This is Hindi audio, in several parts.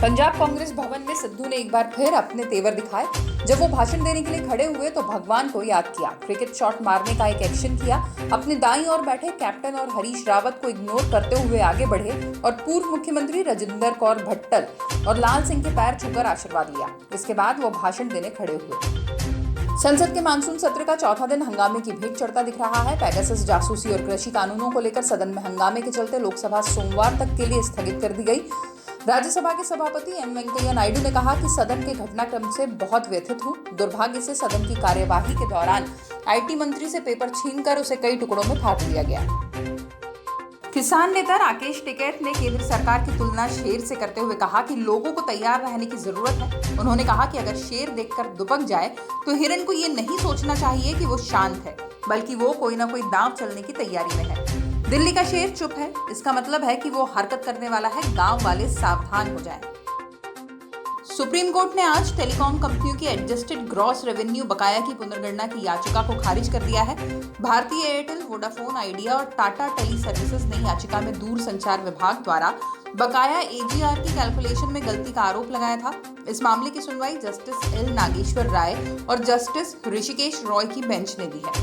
पंजाब कांग्रेस भवन में सिद्धू ने एक बार फिर अपने तेवर दिखाए। जब वो भाषण देने के लिए खड़े हुए तो भगवान को याद किया, क्रिकेट शॉट मारने का एक एक्शन किया, अपने दाईं ओर बैठे कैप्टन और हरीश रावत को इग्नोर करते हुए आगे बढ़े और पूर्व मुख्यमंत्री राजिंदर कौर भट्टल और लाल सिंह के पैर छूकर आशीर्वाद लिया। इसके बाद वो भाषण देने खड़े हुए। संसद के मानसून सत्र का चौथा दिन हंगामे की भेंट चढ़ता दिख रहा है। पेगासस जासूसी और कृषि कानूनों को लेकर सदन में हंगामे के चलते लोकसभा सोमवार तक के लिए स्थगित कर दी गई। राज्यसभा के सभापति एम वेंकैया नायडू ने कहा कि सदन के घटनाक्रम से बहुत व्यथित हूं। दुर्भाग्य से सदन की कार्यवाही के दौरान आईटी मंत्री से पेपर छीनकर उसे कई टुकड़ों में फाड़ दिया गया। किसान नेता राकेश टिकैत ने केंद्र सरकार की तुलना शेर से करते हुए कहा कि लोगों को तैयार रहने की जरूरत है। उन्होंने कहा कि अगर शेर देखकर दुबक जाए तो हिरन को ये नहीं सोचना चाहिए कि वो शांत है, बल्कि वो कोई ना कोई दांव चलने की तैयारी में है। दिल्ली का शेर चुप है, इसका मतलब है कि वो हरकत करने वाला है। गांव वाले सावधान हो जाएं। सुप्रीम कोर्ट ने आज टेलीकॉम कंपनियों की एडजस्टेड ग्रॉस रेवेन्यू बकाया की पुनर्गणना की याचिका को खारिज कर दिया है। भारतीय एयरटेल, वोडाफोन आइडिया और टाटा टेली सर्विसेज ने याचिका में दूर संचार विभाग द्वारा बकाया एजीआर की कैलकुलेशन में गलती का आरोप लगाया था। इस मामले की सुनवाई जस्टिस एल नागेश्वर राय और जस्टिस ऋषिकेश रॉय की बेंच ने दी है।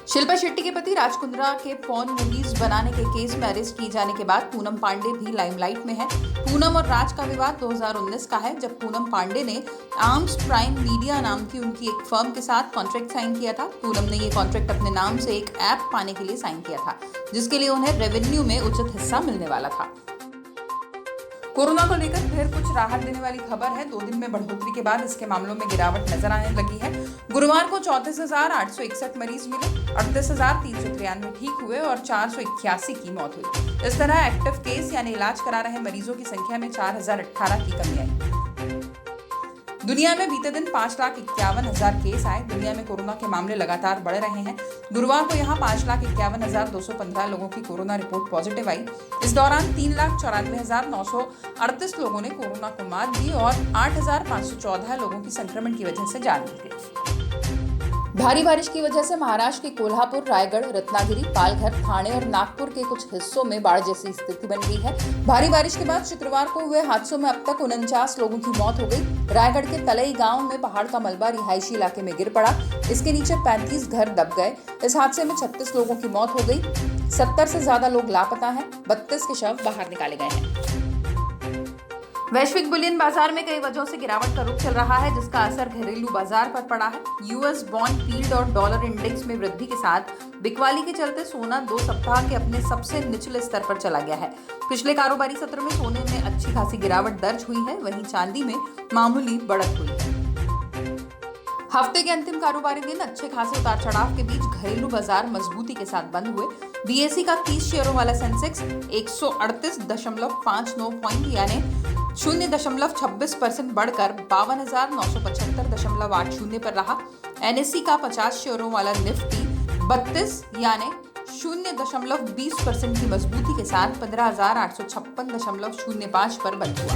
शिल्पा शेट्टी के पति राज कुंद्रा के पॉर्न मूवीज बनाने के केस में अरेस्ट किए जाने के बाद पूनम पांडे भी लाइमलाइट में है। पूनम और राज का विवाद 2019 का है, जब पूनम पांडे ने आर्म्स प्राइम मीडिया नाम की उनकी एक फर्म के साथ कॉन्ट्रैक्ट साइन किया था। पूनम ने ये कॉन्ट्रैक्ट अपने नाम से एक ऐप पाने के लिए साइन किया था, जिसके लिए उन्हें रेवेन्यू में उचित हिस्सा मिलने वाला था। कोरोना को लेकर फिर कुछ राहत देने वाली खबर है। 2 दिन में बढ़ोतरी के बाद इसके मामलों में गिरावट नजर आने लगी है। गुरुवार को 34,861 मरीज मिले, 38,393 ठीक हुए और 481 की मौत हुई। इस तरह एक्टिव केस यानी इलाज करा रहे मरीजों की संख्या में 4,018 की कमी आई। दुनिया में बीते दिन 5,51,000 केस आए। दुनिया में कोरोना के मामले लगातार बढ़ रहे हैं। गुरुवार को यहाँ 5,51,215 लोगों की कोरोना रिपोर्ट पॉजिटिव आई। इस दौरान 3,94,938 लोगों ने कोरोना को मात दी और 8,514 लोगों की संक्रमण की वजह से जान दी गई। भारी बारिश की वजह से महाराष्ट्र के कोल्हापुर, रायगढ़, रत्नागिरी, पालघर, ठाणे और नागपुर के कुछ हिस्सों में बाढ़ जैसी स्थिति बन गई है। भारी बारिश के बाद शुक्रवार को हुए हादसों में अब तक 49 लोगों की मौत हो गई। रायगढ़ के तलई गांव में पहाड़ का मलबा रिहायशी इलाके में गिर पड़ा। इसके नीचे 35 घर दब गए। इस हादसे में 36 लोगों की मौत हो गई। 70 से ज्यादा लोग लापता हैं। 32 के शव बाहर निकाले गए हैं। वैश्विक बुलियन बाजार में कई वजहों से गिरावट का रुख चल रहा है, जिसका असर घरेलू बाजार पर पड़ा है। यूएस बॉन्ड यील्ड और डॉलर इंडेक्स में वृद्धि के साथ बिकवाली के चलते सोना 2 सप्ताह के अपने सबसे निचले स्तर पर चला गया है। पिछले कारोबारी सत्र में सोने में अच्छी खासी गिरावट दर्ज हुई है, वहीं चांदी में मामूली बढ़त हुई है। हफ्ते के अंतिम कारोबारी दिन अच्छे खासे उतार चढ़ाव के बीच घरेलू बाजार मजबूती के साथ बंद हुए। बीएसई का 30 शेयरों वाला सेंसेक्स 138.59 पॉइंट यानी 0.26% बढ़कर 52,975.80 पर रहा। एनएसई का 50 शेयरों वाला निफ्टी 32 यानी 0.20% की मजबूती के साथ 15,856.05 पर बंद हुआ।